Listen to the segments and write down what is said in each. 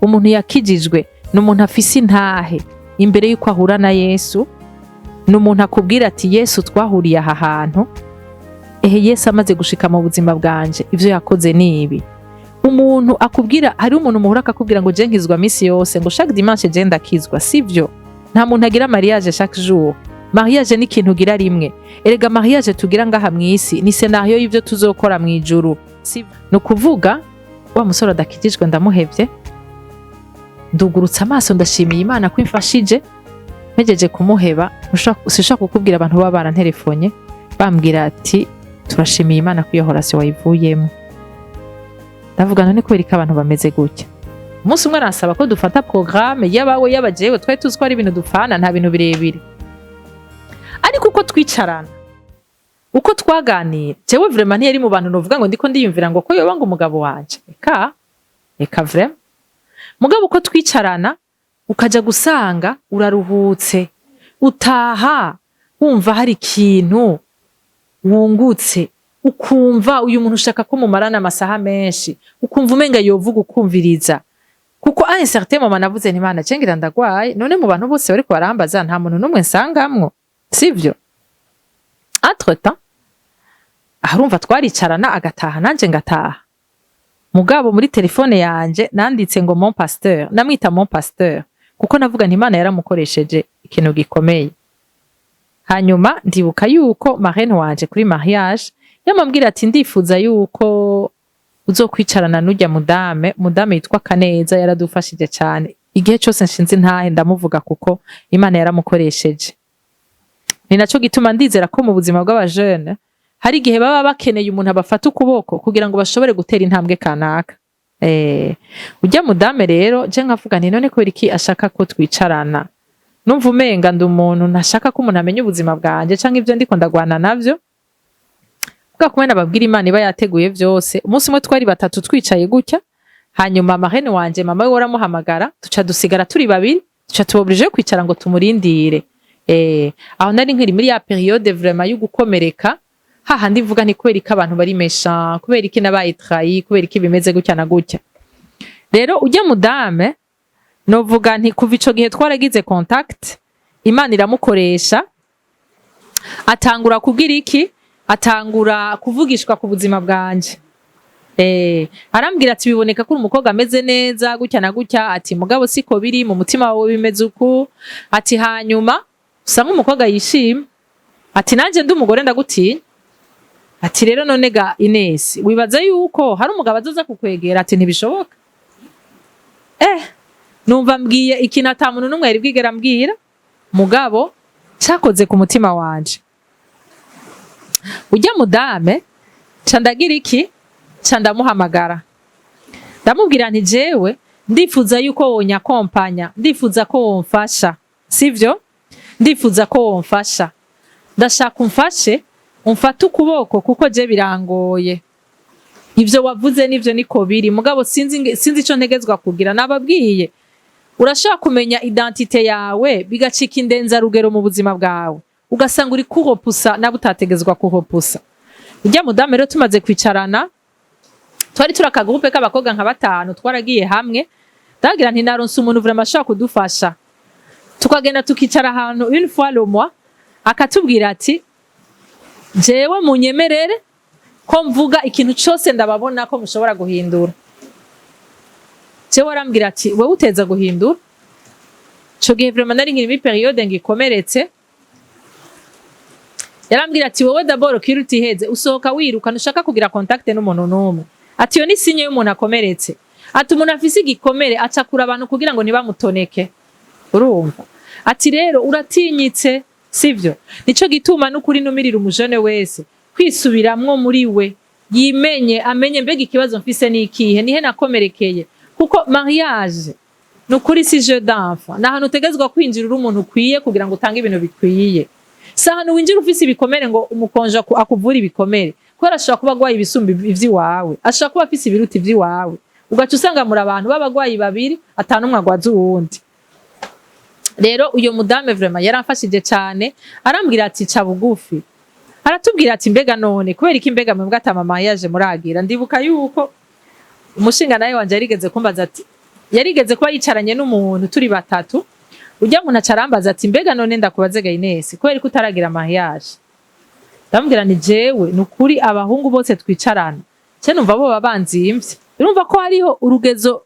umuntu yakijijwe n'umuntu afise intahe imbere yuko ahura na Yesu, n'umuntu akubwira ati Yesu twahuriye aha hantu, Yesu amaze gushika mu buzima bwanje ivyo yakoze nibi. Umuntu akubwira, hari umuntu muhura akakubwira ngo je nkizwa misi yose, ngo chaque dimanche je ndakizwa, sivyo? Nta muntu agira mariage chaque jour. Mariage ni ikintu ugira rimwe. Erega mariage tugira ngaha mw'isi ni scenario y'ivyo tuzokora mw'ijuru, sivyo? No kuvuga wa musore adakijijwe ndamuhevye, ndugurutsa amaso ndashimiye Imana ko imfashije, mpejeje kumuheba. Sishaka kukubwira abantu baba barantelefonye bambwira ati turashimiye Imana ko iyo horasi wayivuyemo. Ndavuga none kubera ko abantu bameze gutya. Umunsi umwe arasaba ko dufata programme y'abawe y'abajewe, twari tuzi ko ari ibintu dupfana, nta bintu birebire. Ariko uko twicarana, uko twaganira, jewe vraiment ntiyari mu bantu novuga ngo ndiko ndiyumvira ngo ko yoba ngo umugabo wanje. Eka vraiment. Mugabo uko twicarana ukaja gusanga uraruhutse, utaha wumva hari ikintu wungutse, ukumva uyu muntu ushaka ko mumarana amasaha menshi, ukumva umenga yovuga ukumviriza. Kuko a un certain moment navuze nti Mana cengira ndagwaye, none mu bantu bose bariko barambaza nta muntu numwe nsangamwo, sivyo? Entre temps arumva twaricarana agataha nanje ngataha. Mugabo muri telefone yanje nanditse ngo mon pasteur, namwita mon pasteur kuko navuga nti Imana yaramukoresheje ikintu gikomeye. Hanyuma ndibuka yuko marraine wanje kuri mariage yamambwira ati ndifuza yuko uzokwicarana n'ujya mudame yitwa Kaneza, yaradufashije cyane. Igihe cyose nshinze ntahe ndamuvuga kuko Imana yaramukoresheje. Ni naco gituma ndizera ko mu buzima bw'abajeune hari igihe baba bakeneye umuntu abafata ukuboko kugira ngo bashobore gutera intambwe kanaka. Ujya mudame rero je nkavuga nti none ko iki ashaka ko twicarana, numva umenga ndi umuntu ntashaka ko umuntu amenya ubuzima bwanje canke ivyo ndiko ndagwana navyo. Kuko kumena babwira Imana iba yateguye vyose. Umunsi umwe twari batatu twicaye gutya, hanyuma marraine wanje mama we waramuhamagara, tuca dusigara turi babiri, tuca tubobrije kwicara ngo tumurindire. Aho nari nkiri muri ya periode vraiment yo gukomereka, hahandi mvuga nti kubera iki abantu bari méchant, kubera iki nabaye trahi, kubera iki bimeze gutya na gutya. Rero ujya mudame novuga nti kuva ico gihe twaragize contact, Imana iramukoresha, atangura kugira iki, atangura kuvugishwa ku buzima bwanje. Arambwira ati biboneka ko umukobwa ameze neza gutya na gutya, ati mugabo siko biri mu mutima wawe bimeze uku, ati hanyuma usanga umukobwa yishima, ati nanje ndi umugore ndagutinya, ati rero none ga Ines wibaza yuko hari umugabo azoza kukwegera, ati ntibishoboka. Numva mbwiye ikintu ata muntu numwe yari bwigera mbwira, mugabo cakoze ku mutima wanje. Ujya mudame candagira iki, candamuhamagara, ndamubwira nti jewe ndifuza yuko wonyakompanya, ndifuza ko womfasha, sivyo? Ndifuza ko womfasha, ndashaka umfashe, umfata ukuboko kuko je birangoye. Ivyo wavuze nivyo niko biri, mugabo sinzi ico ntegezwa kugira. Nababwiye urashaka kumenya identite yawe bigacika indenza rugero mu buzima bwawe, ugasanga uri kuhopusa nabutategezwa kuhopusa. Ujya mudame rero tumaze kwicarana, twari turaka groupe k'abakobwa nka batanu, twaragiye hamwe, ndagira nti naronse umuntu vraiment ashaka kudufasha. Tukagenda tukicara ahantu une fois le mois, akatubwira ati jewe munyemerere ko mvuga ikintu cyose ndababona ko mushobora guhindura. Jewe arambwira ati wewe uteza guhindura. Cyo gihe vraiment nari nkiri muri periode ngikomeretse. Yarambwira ati wowe d'abord kiruti heze usohoka wiruka ntushaka kugira contact n'umuntu n'umwe. Ati yo ni sinye y'umuntu akomeretse. Ati umuntu afise igikomere acakura abantu kugira ngo ntibamutoneke. Urumva? Ati rero uratinyitse, sivyo? Nico gituma n'ukuri numirira umujene wese kwisubiramwo muri we, yimenye amenye mbega ikibazo mfise n'ikihe, nihe nakomerekeye. Kuko mariage nukuri si jeu d'enfant, nahantu utegezwa kwinjira uri umuntu ukwiye kugira ngo utange ibintu bikwiye. Sahanu winjira ufise ibikomere ngo umukonja akuvura ibikomere, kubera ashobora kuba agwaye ibisumbi ivy'iwawe, ashobora kuba afise ibiruti ivy'iwawe, ugaca usanga muri abantu b'abagwayi babiri atanu umwe agwaza uwundi. Rero uyo mudame vraiment yaramfashije cyane, arambwira ati ca bugufi, aratubwira ati mbega none kubera iki mbega mwebwe ata mama yaje muragira. Ndibuka yuko umushinga naye wanje yarigeze kumbaza ati yarigeze kuba yicaranye n'umuntu turi batatu, ujya muntu acarambaza ati mbega none ndakubaze Gainesi kubera ko utaragira mariage. Ndamubwira ni jewe nukuri abahungu bose twicarana cye numva bo babanzimvye, urumva ko hariho urugezo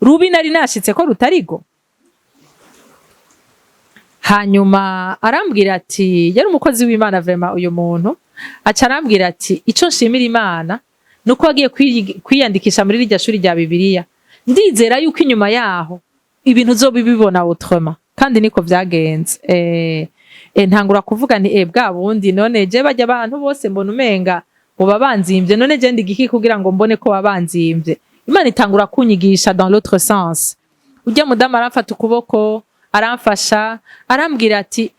rubi nari nashitse ko rutarigo. Hanyuma arambwira ati yari umukozi w'Imana vraiment uyu muntu, aca arambwira ati ico nshimira Imana nuko wagiye kwiyandikisha muri rya shuri rya Bibiliya, ndizera yuko inyuma yaho ibintu uzobibibona autrement, kandi niko vyagenze. Ntangura kuvuga nti bwa bundi none je bajya abantu bose mbona umenga bo babanzimvye, none je ndigiki kugira ngo mbone ko babanzimvye. Imana itangura kunyigisha dans l'autre sens. Ujya mudamu aramfata ukuboko aramfasha arambwira ati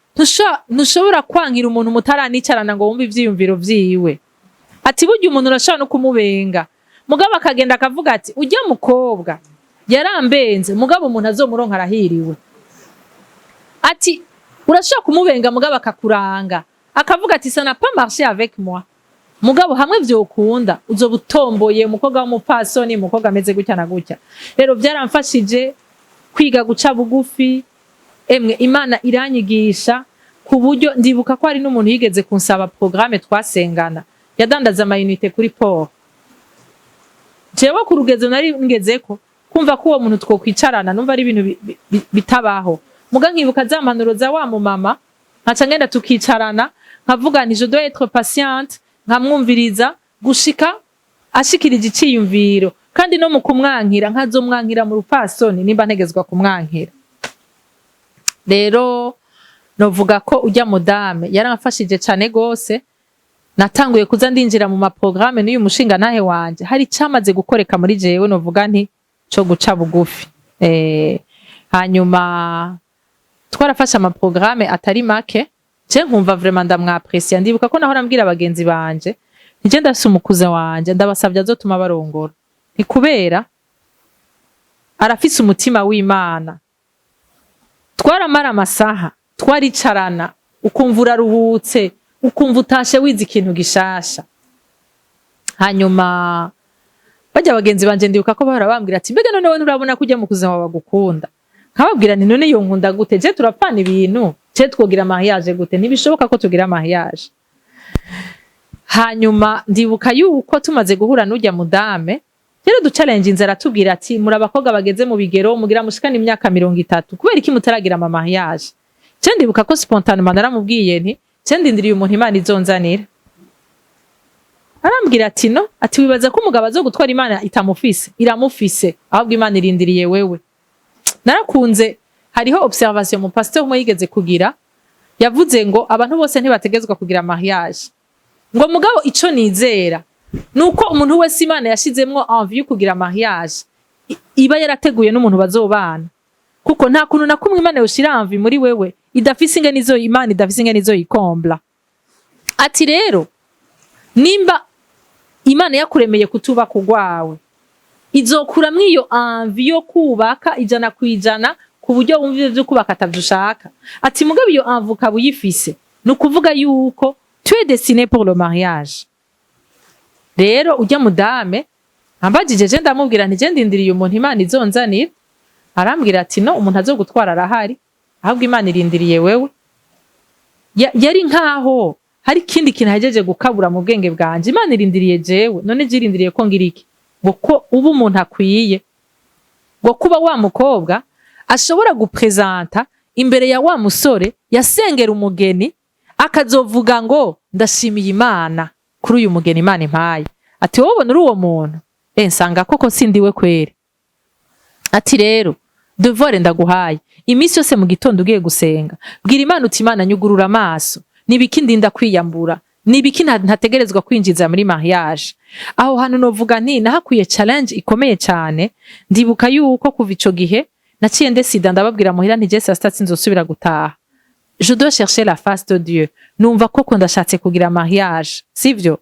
ntushobora kwankira umuntu mutaranicarana ngo wumve ivyiyumviro vyiwe. Ati burya umuntu urashobora no kumubenga mugabo akagenda akavuga ati ujya mukobwa yarambenze mugabo umuntu azomuronka arahiriwe. Ati urashobora kumubenga mugabo akakuranga akavuga ati ça n'a pas marché avec moi, mugabo hamwe vyokunda uzobutomboye umukobwa w'umupasoni, umukobwa ameze gutya na gutya. Rero byaramfashije kwiga guca bugufi. Imana iranyigisha ku buryo ndibuka ko hari n'umuntu yigeze kunsaba programme twasengana yadandaza amayinite kuri Paul. Jewe ku rugezo nari ngezeko kumva ko uwo muntu twokwicarana numva ari ibintu bitabaho, muga nkibuka za mpanuro za wa mama nkaca ngenda tukicarana nkavuga nti je dois être patiente, nkamwumviriza gushika ashikirije iciyumviro, kandi no mu kumwankira nkazomwankira mu rupasoni nimba ntegezwa kumwankira. Rero novuga ko ujya mudame yaramfashije cyane gose. Natanguye kuza ndinjira mu maprograme n'uyu mushinga nahe wanje hari cyamaze gukoreka muri jewe, novuga nti cyo guca bugufi. Hanyuma twarafasha amaprograme atari make, je nkumva vraiment ndamwaprecier. Ndibuka ko naho rambwira abagenzi banje nje ndasumukuza wanje ndabasavye azotuma barongora, ni kubera arafise umutima w'Imana. Twaramara amasaha twaricarana ukumva uraruhutse, ukumva utashe wize ikintu gishasha. Hanyuma bajya abagenzi banje ndibuka ko bahora bambwira ati mbega none wowe urabona kujya mu kuzima bagukunda. Nkababwira ni none yo nkunda gute, je turapfana ibintu, je twogira mariage gute, ntibishoboka ko tugira mariage. Hanyuma ndibuka yuko tumaze guhura n'ujya mudame rero du challenge inzara tubwira ati muri abakobwa bageze mu bigero mugira mushikana imyaka 30 kubera iki mutaragira ama mariage. Je ndibuka ko spontanément naramubwiye nti je ndindiriye umuntu Imana izonzanira. Arambwira ati no, ati wibaza ko umugabo azo gutwara Imana itamufise, iramufise ahubwo Imana irindiriye wewe. Narakunze hariho observation mu pasteur umwe yigeze kugira, yavuze ngo abantu bose ntibategezwa kugira mariage, ngo mugabo ico nizera nuko umuntu wese Imana yashizemwo envie yo kugira mariage iba yarateguye n'umuntu bazobana, kuko nta kuntu na kumwe Imana yoshira envie muri wewe idafise ingene izo Imana idafise ingene izo ikombla. Ati rero nimba Imana yakuremeye kutuba kugwawe izokuramwo iyo envie yo kubaka ijana kwijana ku buryo wumva ivyo kubaka atavyushaka. Ati mugabo iyo envie ukabuyifise nukuvuga yuko tu es destiné pour le mariage. Rero ujya mudame ambajije je ndamubwira nti je ndindiriye umuntu Imana izonzanira. Arambwira ati no, umuntu azogutwara arahari ahubwo Imana irindiriye wewe. Yari nkaho hari kindi kintu hajeje gukabura mu bwenge bwanje. Imana irindiriye jewe, none je irindiriye ko ngira iki? Ngo ko ubu umuntu akwiye ngo kuba wa mukobwa ashobora gupresenta imbere ya wa musore yasengera umugeni akazovuga ngo ndashimiye Imana kuri uyu mugeni Imana impaye. Ati wowe ubona uri uwo muntu nsanga koko sindiwe kwere. Ati rero devoir ndaguhaye imisi yose mu gitondo ugiye gusenga bwira Imana uti Imana nyugurura amaso nibiki ndinda kwiyambura, nibiki ntategerezwa kwinjiza muri mariage. Aho hano novuga nti nahakuye challenge ikomeye cyane. Ndibuka yuko kuva ico gihe naciye ndesida ndababwira muhira nti Jesse astatsi nzosubira gutaha. Je dois chercher la face de Dieu. Numva koko ndashatse kugira mariage, sivyo?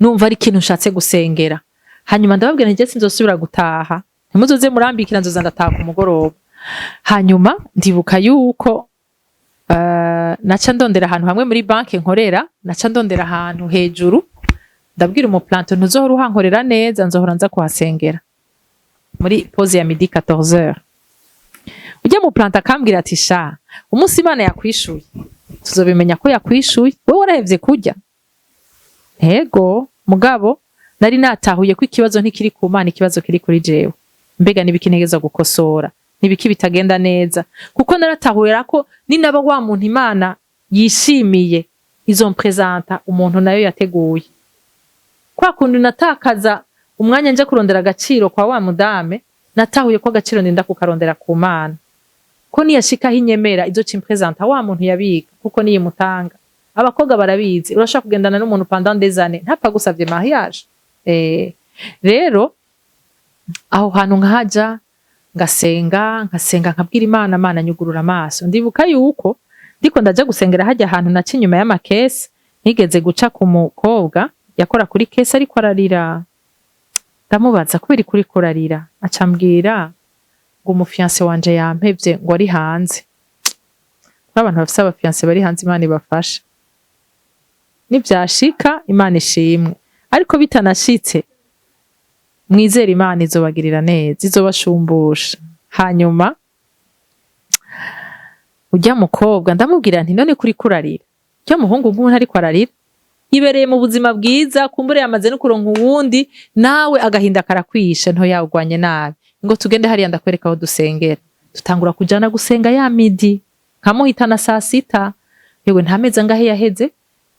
Numva ari ikintu nshatse gusengera. Hanyuma ndababwira nti Jesse nzosubira gutaha, ntimuzoze murambikira nzoza ndataha ku mugoroba. Hanyuma ndibuka yuko naca ndondera ahantu hamwe muri banke nkorera, naca ndondera ahantu hejuru ndabwira umuplanto ntuzohora uhankorera neza, nzohora nza kuhasengera. muri pause ya midi 14h. Ujya mu planta akambwira ati sha umunsi Imana yakwishuye tuzobimenya ko yakwishuye wowe warahevye kurya. Ego mugabo nari natahuye ko ikibazo ntikiri ku Mana, ikibazo kiri kuri jewe. Mbega nibikinegeza gukosora, nibiki bitagenda neza, kuko naratahura ko ninaba wa muntu Imana yishimiye izo mpresenta umuntu nayo yateguye. Kwa kundi natakaza umwanya nje kurondera agaciro kwa wa mudame, natahuye ko agaciro ndinda kukarondera ku Mana. Ko niyashika hinyemera izo cimpresenta wa muntu yabiga kuko niye mutanga. Abakobwa barabizi, urashaka kugendana n'umuntu pendant des années ntapfa gusavye mariage. Rero aho hantu nkahaja ngasenga nkabwira Imana, Mana nyugurura amaso. Ndibuka yuko ndiko ndaja gusengera hajya ahantu naci inyuma y'amakesi, nigeze guca ku mukobwa yakora kuri kesi ariko ararira. Ndamubaza kubera kuri kurarira, acambwira ngo umufiance wanje yampevye ngo ari hanze. Abantu bafise abafiance bari hanze Imana ibafasha. Nivyashika Imana ishimwe, ariko bitanashitse mwizera Imana izobagirira neza, izobashumbusha. Hanyuma ujya mukobwa ndamubwira nti none kuri kurarira, ujya muhungu nk'umuntu ariko ararira ibereye mu buzima bwiza, kumbure yamaze no kuronka uwundi, nawe agahinda karakwisha, nto yagwanye nabi, ngo tugende hariya ndakwereka aho dusengera. Tutangura kujana gusenga ya midi, nkamuhitana saa sita. Yewe nta meza ngahe yaheze,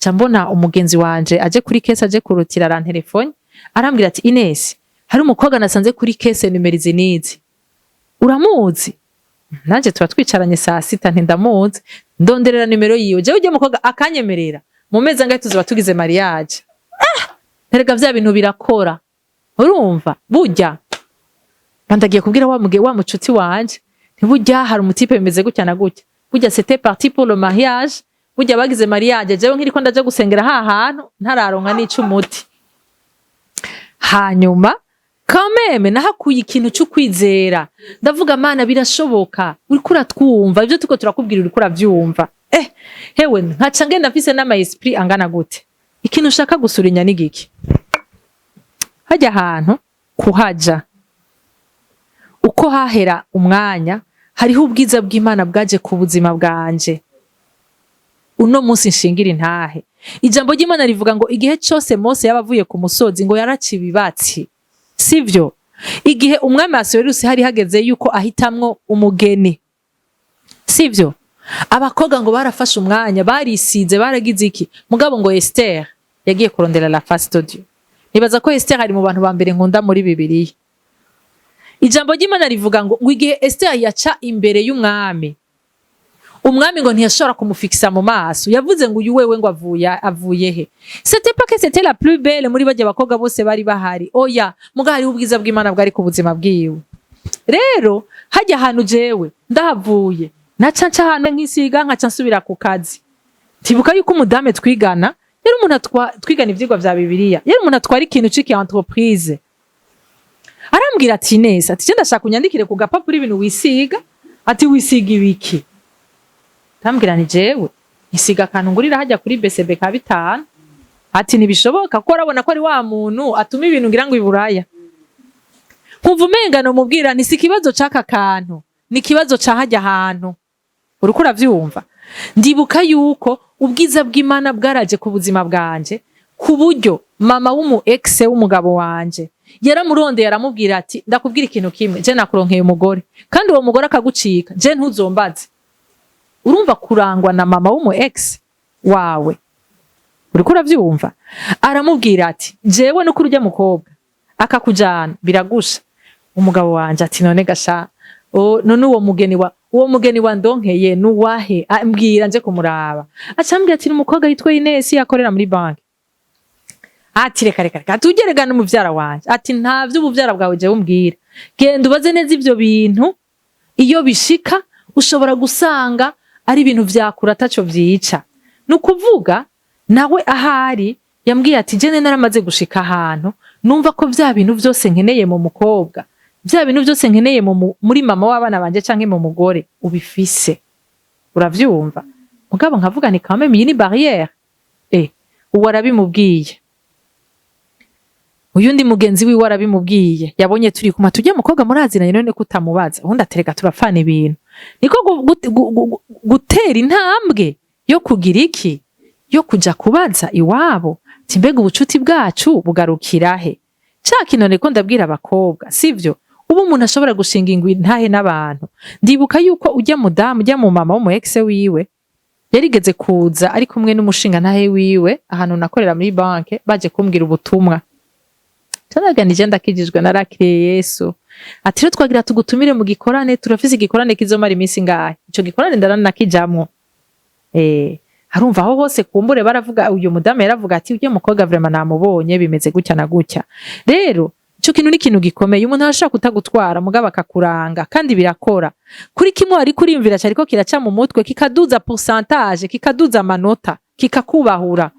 ca mbona umugenzi wanje aje kuri kese, aje kurutira arantelefone, arambwira ati Ines, hari umukobwa nasanze kuri kese nimero izi nizi, uramuzi? Nanje tuba twicaranye saa sita, nti ndamuzi, ndonderera nimero yiwe. Jewe ujya mukobwa akanyemerera, mu meza ngahe tuzoba tugize mariage. Erega vya bintu birakora, urumva? Burya bandagiye kubwira wa mucuti wanje, ntiburya hari umutipe bimeze gutya na gutya, burya c'était parti pour le mariage. Burya bagize mariage, jewe nkiriko ndaje gusengera ha hantu ntararonka n'ico umuti. Hanyuma kameme nahakuye ikintu cyo kwizera, ndavuga Mana birashoboka, uriko uratwumva ivyo tuko turakubwira, uriko uravyumva. Hewe nkaca ngenda mfise n'ama esprit angana gute, ikintu ushaka gusurinya n'igiki. Hajya ahantu kuhaja uko hahera umwanya, hariho ubwiza bw'Imana bwaje ku buzima bwanje. Uno munsi nshingira intahe, ijambo ry'Imana rivuga ngo igihe cyose Mose yabavuye ku musozi ngo yaraci ibibatsi, sivyo? Igihe umwami Ahasuwerusi hari hageze yuko ahitamwo umugeni, sivyo? Abakobwa ngo barafashe umwanya, barisize, baragize iki, mugabo ngo Esther yagiye kurondera la face de Dieu. Nibaza ko Esther ari mu bantu ba mbere nkunda muri Bibiliya. Ijambo ry'Imana rivuga ngo igihe Esther yaca imbere y'umwami, umwami ngo ntiyashobora kumufikisa mu maso, yavuze ngo uyu wewe ngo avuye he. C'était pas que c'était la plus belle muri bajya bakobwa bose bari bahari, oya, muga hari ubwiza bw'Imana bwari ku buzima bwiwe. Rero hajya ahantu jewe ndahavuye, nacanca ahantu nkisiga nkaca nsubira ku kazi. Tibuka yuko umudame twigana yari umuntu twigana ivyigwa vya Bibiliya, yari umuntu atwara ikintu ciki entreprise. Arambwira ati Neza, ati ndashaka kunyandikire ku gapapuro ibintu wisiga, ati wisiga ibiki? Tambwira ni jewe isiga kantu ngurira hajya kuri BCB ka 5. Ati nibishoboka ko arabona ko ari wa muntu atuma ibintu ngira ngo iburaya. Nkumva umengano mubwira ni sikibazo caka kantu, ni kibazo ca hajya ahantu. Uriko uravyumva? Ndibuka yuko ubwiza bw'Imana bwaraje ku buzima bwanje, ku buryo mama w'umu ex w'umugabo wanje yaramurondeye, yaramubwira ati ndakubwira ikintu kimwe, je nakuronkeye umugore kandi uwo mugore akagucika, je ntuzombaze. Urumva kurangwa na mama w'umu ex wawe, uriko uravyumva? Aramubwira ati jewe no kurujya mukobwa akakujana biragusha. Umugabo wanje ati none gasha, none uwo mugeni wa ndonkeye nuwahe? Ambwira nje kumuraba. Acambwira ati umukobwa yitwa Ines yakorera muri banki. Ati reka tugeregana umuvyara wanje. Ati nta vy'ubuvyara bwawe je umbwira, genda ubaze neza ivyo bintu, iyo bishika ushobora gusanga ari ibintu vyakura ataco vyica. Nukuvuga nawe ahari yambwiye ati jene naramaze gushika ahantu numva ko vya bintu vyose nkeneye mu mukobwa, vya bintu vyose nkeneye muri mama w'abana banje canke mu mugore ubifise. Uravyumva? Mugabo nkavuga ni quand même iyi ni barrière. Uwo arabimubwiye. uyundi mugenzi wiwe arabimubwiye, yabonye turi kuma tujya mukobwa muraziranye none kutamubaza, ubundi atereka turapfana ibintu. Niko gutera intambwe yo kugira iki, yo kuja kubaza iwabo timbega ubucuti bwacu bugarukira he. None ko ndabwira abakobwa sivyo, ubu umuntu ashobora gushinga ingwi ntahe n'abantu. Ndibuka yuko ujya mudamu ujya mu mama wo mu ex wiwe yarigeze kuza ari kumwe n'umushinga ntahe wiwe ahantu nakorera muri banke, baje kumbwira ubutumwa. Tanaganije ndakijijwe narakiriye Yesu. Ati rero twagira tugutumire mu gikorane, turafise igikorane kizomara iminsi ngahe. Ico gikorane ndaranakijamwo. Harumva aho hose kumbure baravuga, uyu mudamu yaravuga ati ujye mukobwa vraiment namubonye bimeze gutya na gutya. Rero ico kintu ni kintu gikomeye, umuntu arashaka kutagutwara mugabo akakuranga kandi birakora. Kuri kimwe ari kurimvira cyariko kiraca mu mutwe kikaduza pourcentage, kikaduza amanota, kikakubahura.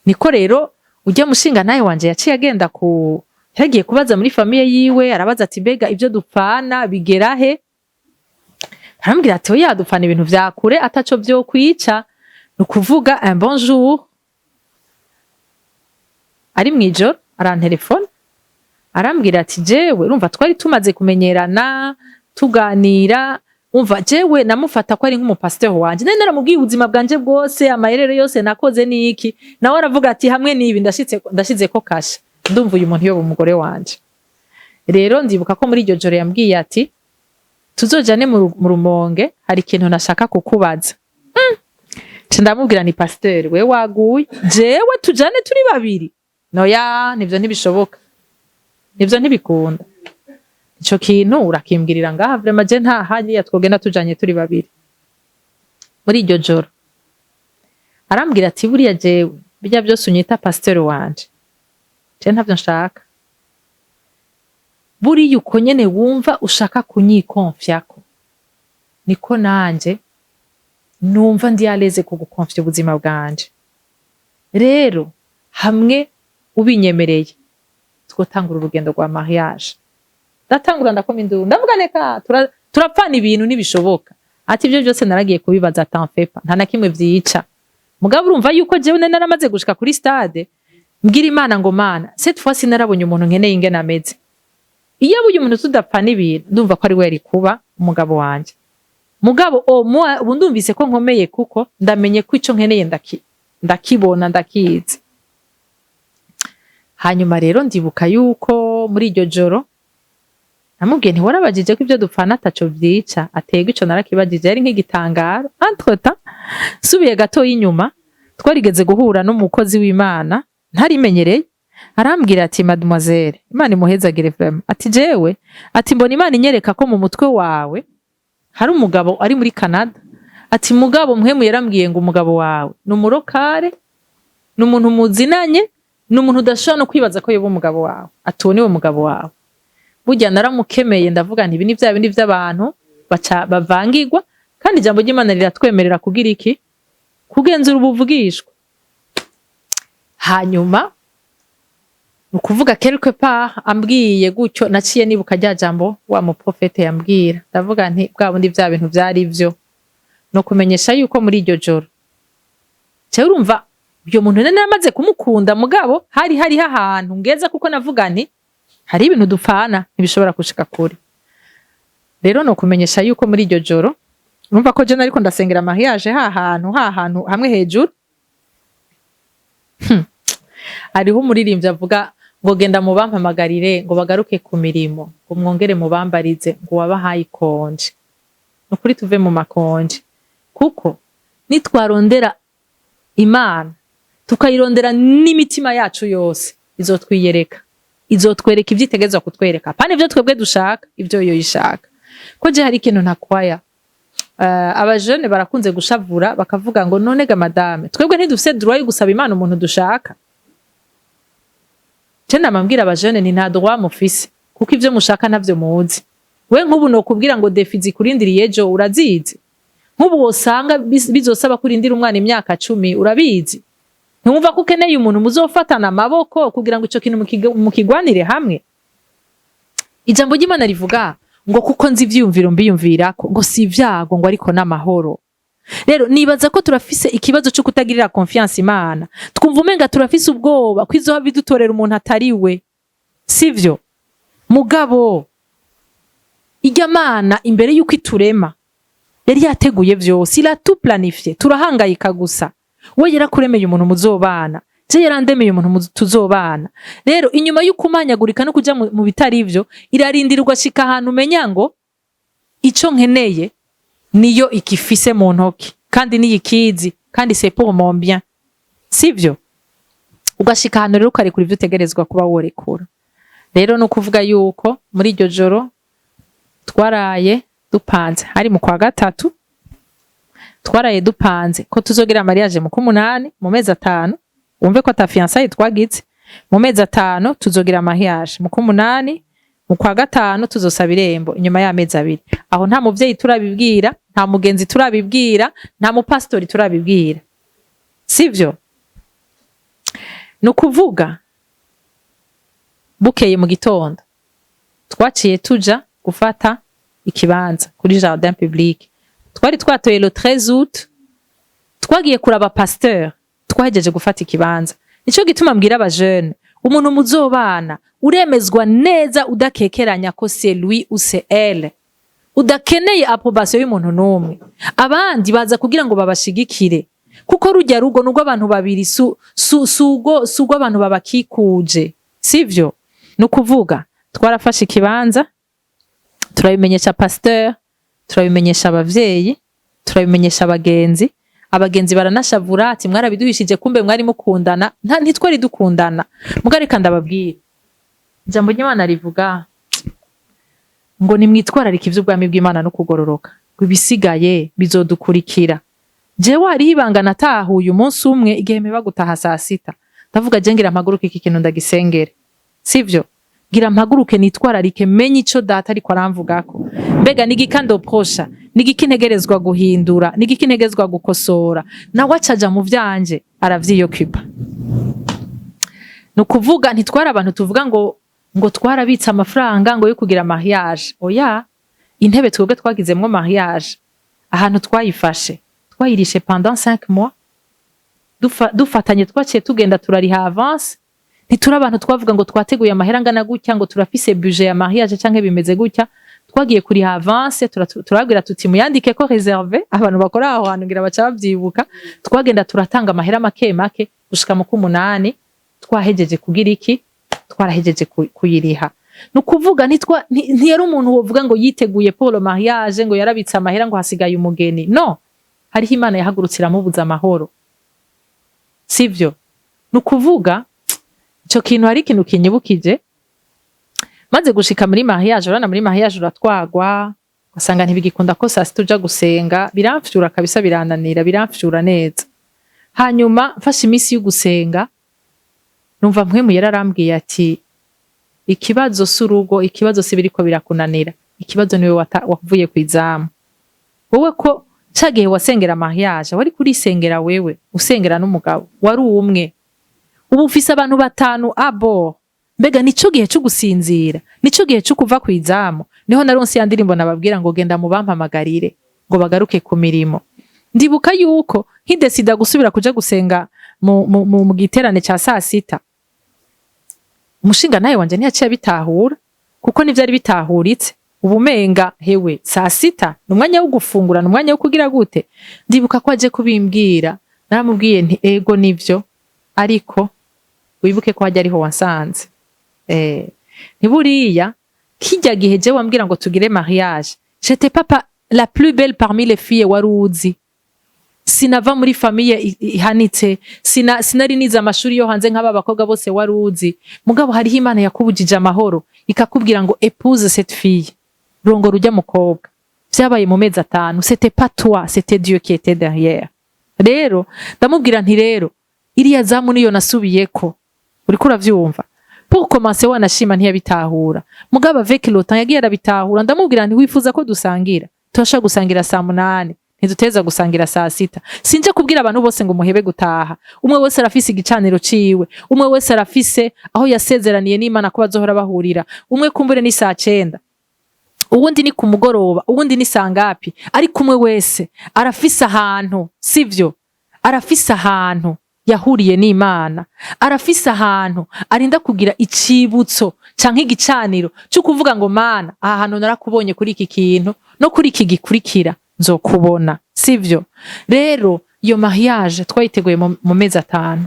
Niko rero ujya mushinga naye wanje yaciye agenda yagiye kubaza muri famille yiwe, arabaza ati mbega ibyo dupfana bigera he. Arambwira ati oya dupfana ibintu vya kure ataco byo kwica, nukuvuga un bonjour. Ari mwijoro arantelefone arambwira ati jewe urumva twari tumaze kumenyerana tuganira, umva jewe namufata ko ari nk'umupasteur wanje, nari naramubwiye ubuzima bwanje bwose, amayerero yose nakoze niki, nawe aravuga ati hamwe nibi ndashize ko kasha, ndumva uyu muntu yo umugore wanje. Rero ndibuka ko muri iryo joro yambwiye ati tuzojane mu Rumonge, hari ikintu nashaka kukubaza. Ndamubwira ni pasteur, we waguye jewe tujane turi babiri? Noya, nivyo ntibishoboka, nivyo ntibikunda. Ico kintu urakimbwirira ngaha vraiment je nta hariya twogenda tujanye turi babiri. Muri iryo joro arambwira ati buriya jewe bijya byose unyita pasteur wanje, je ntavyo nshaka. Buriya uko nyene wumva ushaka kunyikonfyako niko nanje numva ndi aleze kugukonfya ubuzima bwanje. Rero hamwe ubinyemereye twotangura urugendo rwa mariage. Datangura ndakoma induru ndavuga neka turapfana ibintu nibishoboka. Ati ibyo byose naragiye kubibaza atamfepa nta na kimwe vyica. Mugabo urumva yuko jewe naramaze gushika kuri stade mbwira Imana ngo Mana cette fois sinarabonye umuntu nkeneye ingene ameze. Iyo abuye umuntu tudapfana ibintu ndumva ko ari we ari kuba umugabo wanje. Mugabo ubu ndumvise ko nkomeye kuko ndamenye ko ico nkeneye ndakibona ndakizi. Hanyuma rero ndibuka yuko muri iryo joro namubwiye ntiwarabajije ko ibyo dupfana ataco vyica, atega ico narakibajije yari nk'igitangaro. Entre temps subiye gato y'inyuma twarigeze guhura n'umukozi w'Imana ntarimenyereye, arambwira ati mademoiselle Imana imuhezagire vraiment, ati jewe ati mbona Imana inyereka ko mu mutwe wawe hari umugabo ari muri Canada, ati mugabo mpwemu yarambwiye ngo umugabo wawe numurokare, numuntu muzinanye, numuntu udashobora no kwibaza ko yoba umugabo wawe, ati uwo niwe mugabo wawe. Burya naramukemeye ndavuga nti ibi ni bya bindi by'abantu bavangirwa, kandi ijambo ry'Imana riratwemerera kugira iki, kugenzura ubuvugishwa. Hanyuma nukuvuga quelque part ambwiye gutyo naciye nibuka rya jambo wa muprofete yambwira, ndavuga nti bwa bundi bya bintu byari byo no kumenyesha yuko muri iryo joro cyo urumva byo muntu nene namaze kumukunda, mugabo hari ahantu ngeza kuko navuga nti hari ibintu dupfana ntibishobora gushika kure. Rero no kumenyesha yuko muri iryo joro urumva ko je nariko ndasengera mariage hahantu hamwe hejuru. Hariho umuririmbyi avuga ngo genda mubampamagarire ngo bagaruke ku mirimo, ngo mwongere mubambarize ngo wabahaye ikonje. Nukuri tuve mu makonje, kuko nitwarondera Imana tukayirondera n'imitima yacu yose izotwiyereka, izotwereka ivyitegezwa kutwereka, pane ivyo twebwe dushaka, ivyo yo yishaka. Ko je hari ikintu ntakwaya, abajene barakunze gushavura bakavuga ngo none ga madame twebwe ntidufise droit yo gusaba Imana umuntu dushaka. Cenda mambwira abajene ni nta droit mufise kuko ivyo mushaka navyo muzi. We nk'ubu no kubwira ngo defizi kurindiriye ejo urazizi, nk'ubu wosanga bizosaba kurindira umwana imyaka 10 urabizi. Ntumva ko ukeneye umuntu muzofatana amaboko kugira ngo ico kintu mukigwanire hamwe. Ijambo ry'Imana rivuga ngo kuko nzi ivyumviro mbiyumvirako ngo si ivyago ngo ariko n'amahoro. Rero nibaza ko turafise ikibazo cyo kutagirira confiance Imana, twumva umenga turafise ubwoba kwizoha bidutorera umuntu atari we. sivyo? Mugabo irya Mana imbere yuko iturema yari yateguye vyose, ila tout planifié. Turahangayika gusa. We yarakuremeye umuntu muzobana, je yarandemeye umuntu tuzobana. Rero inyuma y'ukumanyagurika no kuja mu bitari ivyo, irarindirirwa shika ahantu umenya ngo ico nkeneye niyo ikifise mu ntoki kandi niyikizi kandi c'est pour mon bien, sivyo? Ugashika ahantu rero ukarekura ivyo utegerezwa kuba worekura. Rero no kuvuga yuko muri iryo joro twaraye dupanze, hari mu kwa gatatu twaraye dupanze ko tuzogira mariage mu kumunani mu mezi 5. Umve ko ata fiançailles twagize. Mu mezi 5 tuzogira mariage, mu kumunani mu kwa gatanu tuzosaba irembo inyuma y'amezi 2. Aho nta muvyeyi turabibwira, nta mugenzi turabibwira, nta mupastori turabibwira, sivyo? Nukuvuga bukeye mu gitondo twaciye tuja gufata ikibanza kuri jardin public. Twari twatoye le 13 août, twagiye kuraba pasteur, twahejeje gufata ikibanza. Nico gituma mbwira aba jeune, umuntu muzobana uremezwa neza udakekeranya ko c'est lui ou c'est elle. Udakeneye approbation y'umuntu numwe. Abandi baza kugira ngo babashigikire. Kuko rujya rugo nubwo abantu babiri sugo abantu babakikuje, sivyo? Nukuvuga twarafashe ikibanza, turabimenyesha pasteur, turabimenyesha abavyeyi, turabimenyesha abagenzi. Abagenzi baranashavura ati mwarabiduhishije kumbe mwari mukundana. Ntitwari dukundana. Mugareka ndababwira ijambo ry'Imana rivuga ngo nimwitwararike ivy'ubwami bw'Imana no kugororoka, ibisigaye bizodukurikira. Jewe ari ibanga natahuye umunsi umwe igihe meba gutaha saa 6. Ndavuga je ngira mpaguruke iki kintu ndagisengere, sivyo? Gira mpaguruke nitwararike menye ico data ariko aramvugako. Mbega nigikando prosha, nigikintegerezwa guhindura, nigikintegezwa gukosora. Nawe acaja mu vyanje aravyiyokipa. Nukuvuga ntitwara abantu tuvuga ngo twarabitsa amafaranga ngo yo kugira mariage. Oya, intebe twebwe twagizemwo mariage. Ahantu twayifashe, twayirishe pendant 5 mois. Dufatanye twaciye tugenda turariha avance. Ntitura abantu twavuga ngo twateguye amahera ngana gutya ngo turafise budget ya mariage canke bimeze gutya. Twagiye kuri avance, turabwira tuti muyandike ko réservé. Abantu bakora aho hantu ngira baca bavyibuka. Twagenda turatanga amahera make make gushika mu kumunani. Twahejeje kugira iki? Twarahejeje kuyiriha. Nukuvuga ntiyari umuntu wovuga ngo yiteguye pour le mariage ngo yarabitsa amahera ngo hasigaye umugeni. No, hariho Imana yahagurutsira mubuza amahoro, sivyo? Nukuvuga ico kintu hari ikintu kinyibukije. Maze gushika muri mariage, urana muri mariage uratwagwa, ugasanga ntibigikunda ko saa 6 tuja gusenga, biramfyura kabisa, birananira, biramfyura neza. Hanyuma mfashe imisi y'ugusenga, numva mpwemu yararambwiye ati ikibazo surugo, ikibazo sibiriko birakunanira, ikibazo niwe wavuye kwizamu. Wowe ko cagihe wasengera mariage wari kurisengera wewe, usengera n'umugabo wari umwe. Ubu ufise abantu 5 abo. Mbega nico gihe cyo gusinzira, nico gihe cyo kuva kwizamu. Niho naronse ya ndirimbo nababwira ngo genda mubampamagarire ngo bagaruke ku mirimo. Ndibuka yuko nkidesida gusubira kuja gusenga mu giterane ca saa 6. Umushinga naye wanje ntiyaciye bitahura kuko nivyari bitahuritse. Ubumenga hewe saa 6 numwanya wo gufungura, numwanya wo kugira gute. Ndibuka ko aje kubimbwira, naramubwiye nti ego nivyo, ariko wibuke ko hajya ariho wansanze. Niburiya kijya gihe je wambwira ngo tugire mariage, j'étais pas la plus belle parmi les filles waruzi. Sinava muri famille ihanitse, sinari niza amashuri yo hanze nk'aba bakobwa bose waruzi. Mugabo hariho Imana yakubujije amahoro ikakubwira ngo épouse cette fille, rongora ujya mukobwa. Vyabaye mu mezi 5, c'était pas toi, c'était Dieu qui était derrière. Rero ndamubwira nti rero iriya zamu niyo nasubiyeko, uriko uravyumva. Pour commencer wanashima ntiyabitahura, mugabo avec le temps yagiye arabitahura. Ndamubwira nti wifuza ko dusangira, tosha gusangira saa 8, ntiduteza gusangira saa 6. Sinje kubwira abantu bose ngo muhebe gutaha. Umwe wese arafise igicaniro ciwe, umwe wese arafise aho yasezeraniye n'Imana ko bazohora bahurira. Umwe kumbure ni saa 9, uwundi ni ku mugoroba, uwundi ni saa ngapi, ariko umwe wese arafise ahantu, sivyo? Arafise ahantu yahuriye n'Imana, arafise ahantu arinda kugira icibutso canke igicaniro cyo kuvuga ngo Mana, aha hantu narakubonye kuri iki kintu no kuri iki gikurikira nzokubona, sivyo? Rero iyo mariage twayiteguye mu mezi 5.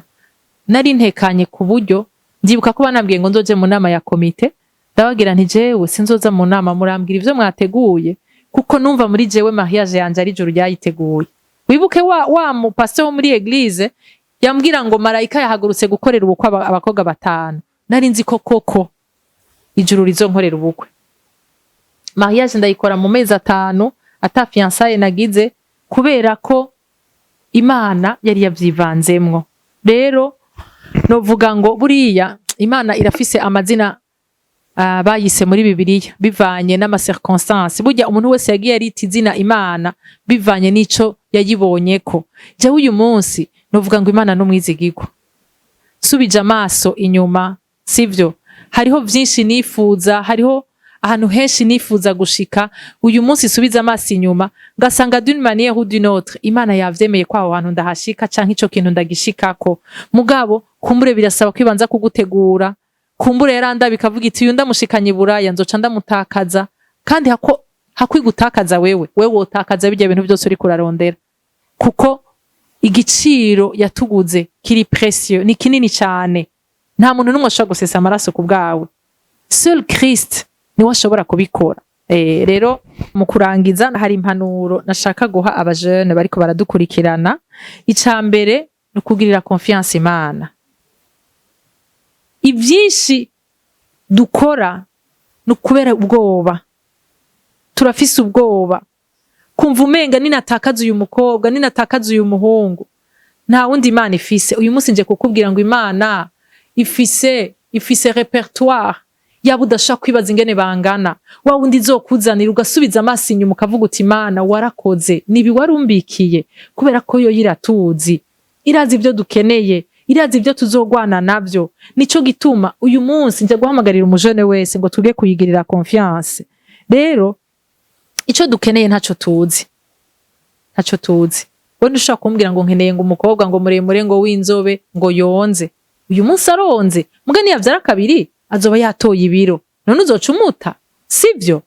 Nari ntekanye ku buryo ndibuka ko banambwiye ngo ndoje mu nama ya komite, ndabagira nti jewe sinzoza mu nama, murambwira ivyo mwateguye kuko numva muri jewe mariage yanje ari juru ryayiteguye. Wibuke wa mu pasteur muri eglise yambwira ngo marayika yahagurutse gukorera ubukwe abakobwa 5. Nari nzi ko koko ijuru rizonkorera ubukwe. Mariage ndayikora mu mezi 5 ata fiançailles nagize kubera ko Imana yari yavyivanzemwo. Rero novuga ngo buriya Imana irafise amazina bayise muri Bibiliya bivanye n'ama circonstances. Burya umuntu wese yagiye arita izina Imana bivanye n'ico yayibonyeko. Je uyu munsi novuga ngo Imana n'umwizigirwa. Subije amaso inyuma, sivyo? Hariho vyinshi nifuza, hariho ahantu henshi nifuza gushika. Uyu munsi subiza amaso inyuma ngasanga d'une manière ou d'une autre Imana yavyemeye kwa abantu ndahashika canke ico kintu ndagishikako. Mugabo kumbure birasaba kwibanza kugutegura. Kumbure yaranda bikavuga iti yunda mushikanye Buraya nzoca ndamutakaza, kandi hakwigutakaza wewe wotakaza bijya bintu byose uri kurarondera, kuko igiciro yatuguze kiri précieux, ni kinini cyane. Nta muntu numwe ashobora gusesa amaraso ku bwawe, seul Christ niwe ashobora kubikora. Rero mu kurangiza hari impanuro nashaka guha abajene bariko baradukurikirana. Icambere no kugirira confiance Imana. Ivyinshi dukora no kubera ubwoba, turafise ubwoba kumva umenga ninatakaza uyu mukobwa, ninatakaza uyu muhungu nta wundi Imana ifise. Uyu munsi nje kukubwira ngo Imana ifise repertoire yaba udashaka kwibaza ingene bangana, wa wundi izokuzanira ugasubiza amaso inyuma ukavuga uti Imana warakoze, nibi warumbikiye, kubera ko yo yiratuzi, irazi ibyo dukeneye, irazi ibyo tuzogwana navyo. Nico gituma uyu munsi nje guhamagarira umujene wese ngo tuge kuyigirira confiance. Rero ico dukeneye ntaco tuzi, wenda ushaka kumbwira ngo nkeneye ngo umukobwa ngo muremure ngo w'inzobe ngo yonze. Uyu munsi aronze, mugani yavyara kabiri azoba yatoye ibiro, none uzocumuta, sivyo?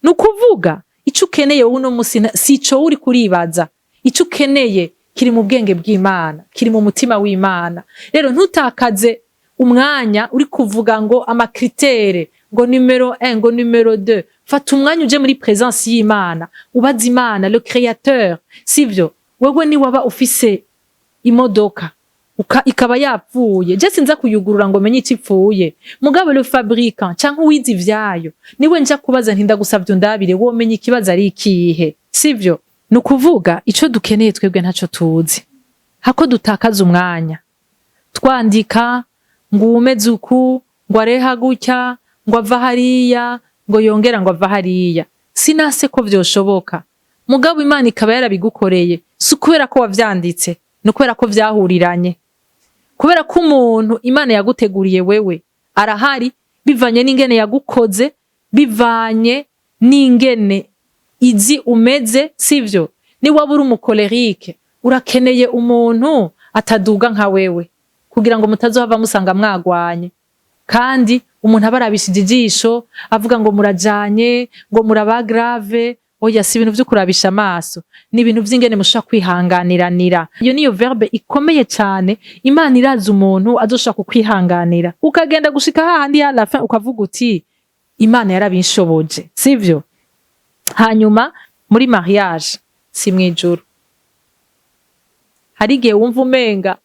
Nukuvuga ico ukeneye wowe no musi sico uri kuribaza. Ico ukeneye kiri mu bwenge bw'Imana, kiri mu mutima w'Imana. Rero ntutakaze umwanya uri kuvuga ngo amakritere ngo numero 1 ngo numero 2. Fata umwanya uje muri présence y'Imana, ubaza Imana le créateur, sivyo? Wewe ni waba ufise imodoka ikaba yapfuye, je sinza kuyugurura ngo menye icipfuye, mugabo le fabricant canke uwizi ivyayo niwe nja kubaza nti ndagusavye undabire wo menye ikibazo ari ikihe, sivyo? Nukuvuga ico dukeneye twebwe ntaco tuzi, hako dutakaza umwanya twandika ngo umeze uku, ngo areha gutya, ngo ava hariya, ngo yongera ngo ava hariya. Sinase ko vyoshoboka, mugabo Imana ikaba yarabigukoreye, si kubera ko wavyanditse, no kubera ko vyahuriranye, kubera ko umuntu Imana yaguteguriye wewe arahari, bivanye n'ingene yagukoze, bivanye n'ingene izi umeze, sivyo? Ni wabura umukolerike urakeneye umuntu ataduga nka wewe kugira ngo mutazohava musanga mwagwanye, kandi umuntu abarabishije ijisho avuga ngo murajanye, ngo muraba grave. Oya, si ibintu vyo kurabisha amaso, ni ibintu vy'ingene mushaka kwihanganiranira. Iyo niyo verbe ikomeye cyane. Imana irazi umuntu azoshaka kukwihanganira, ukagenda gushika hahandi à la fin ukavuga uti Imana yarabinshoboje, sivyo? Hanyuma muri mariage si mwijuru, hari igihe wumva umenga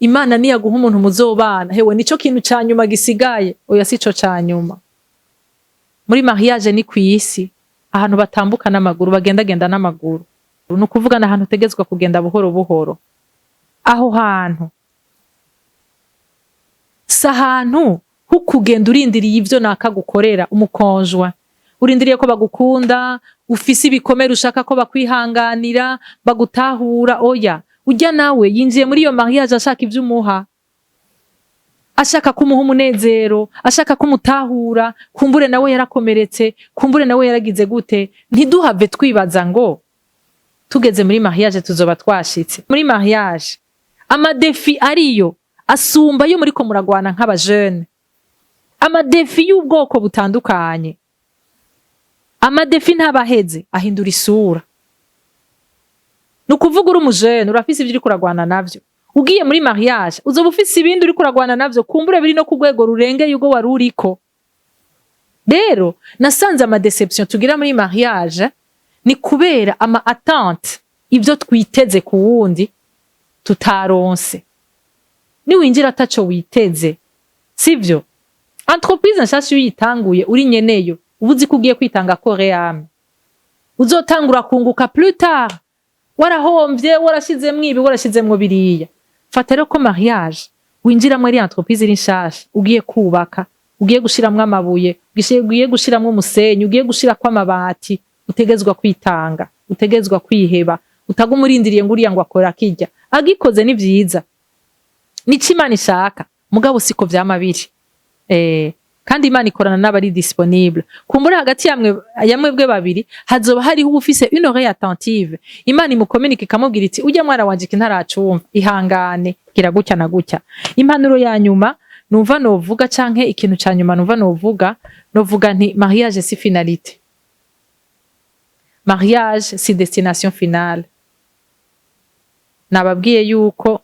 Imana niyaguha umuntu muzobana, hewe nico kintu canyuma gisigaye. Oya, sico canyuma. Muri mariage ni kwisi, ahantu batambuka n'amaguru, bagenda n'amaguru. Nukuvuga na ahantu utegezwa kugenda buhoro buhoro. Aho hantu sa hantu hukugenda urindiriye ivyo nakagukorera umukonjwa, urindiriye ko bagukunda, ufise ibikomere ushaka ko bakwihanganira, bagutahura. Oya, ujya nawe yinjiye muri iyo mariage ashaka ivyo umuha, ashaka kumuha umunezero, ashaka kumutahura. Kumbure nawe yarakomeretse, kumbure nawe yaragize gute. Ntiduhave twibaza ngo tugeze muri mariage tuzoba twashitse. Muri mariage amadefi ariyo asumba yo muriko muragwana nk'abajene, amadefi y'ubwoko butandukanye. Amadefi ntabaheze ahindura isura. Nukuvuga uri umujene urafise ibyo uri kuragwana navyo, ugiye muri mariage uzoba ufise ibindi uri kuragwana navyo kumbure biri no ku rwego rurengeye ubwo wari uriko. Rero nasanze amadeception tugira muri mariage ni kubera ama attente, ibyo twiteze ku wundi tutaronse. Ni winjira ataco witeze, sivyo? Entreprise nshasha uyitanguye uri nyeneyo, ubuzi kugiye kwitanga koreame, uzotangura kunguka plus tard. Warahomvye, warashizemwo ibi, warashizemwo biriya. Fata rero ko mariage winjira muri entreprise iri nshasha, ugiye kubaka, ugiye gushiramwo amabuye, ugiye gushiramwo umusenyi, ugiye gushirako amabati, utegezwa kwitanga, utegezwa kwiheba, utagumurindiriye ngo uriya ngo akora kirya. Agikoze ni vyiza, nico Imana ishaka, mugabo siko vyama biri. Kandi Imana ikorana n'abari disponible. Kumbura hagati yamwebwe babiri hazoba hariho ufise une oreille attentive. Imana imukominike ikamubwira iti ujya mwana wanje kintaracumva, ihangane gira gutya na gutya. Impanuro ya nyuma numva novuga canke ikintu ca nyuma numva novuga nti mariage si finalité. Mariage si destination finale. Nababwiye yuko